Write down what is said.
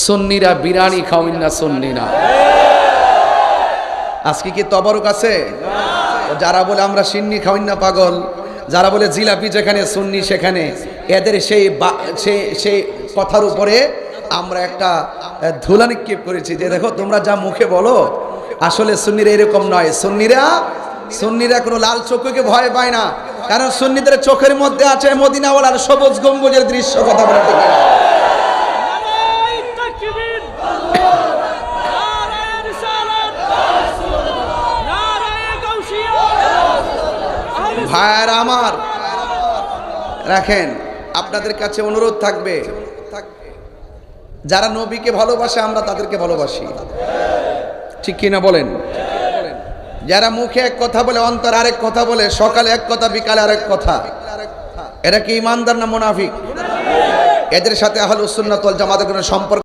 সুন্নিরা বিরিয়ানি খাওয়ান না, সুন্নিরা আজকে কি তবরক আছে? যারা বলে আমরা সিন্নি খাওয়ান না পাগল, যারা বলে জিলাপি যেখানে সুন্নি সেখানে, এদের সেই কথার উপরে আমরা একটা ধুলা নিক্ষেপ করেছি যে দেখো তোমরা যা মুখে বলো আসলে সুন্নিরা এরকম নয়। সুন্নিরা কোনো লাল চক্ষুকে ভয় পায় না, কারণ সুন্নিদের চোখের মধ্যে আছে মদিনাওয়ালার সবুজ গম্বুজের দৃশ্য। কথা বলে ঠিক না? ভাইরা আমার রাখেন, আপনাদের কাছে অনুরোধ থাকবে, যারা নবীকে ভালোবাসে আমরা তাদেরকে ভালোবাসি, ঠিক কিনা বলেন? যারা মুখে এক কথা বলে অন্তর আরেক কথা বলে, সকালে এক কথা বিকালে আরেক কথা, এরা কি ইমানদার না মুনাফিক? এদের সাথে আহলুস সুন্নাত ওয়াল জামাতের কোনো সম্পর্ক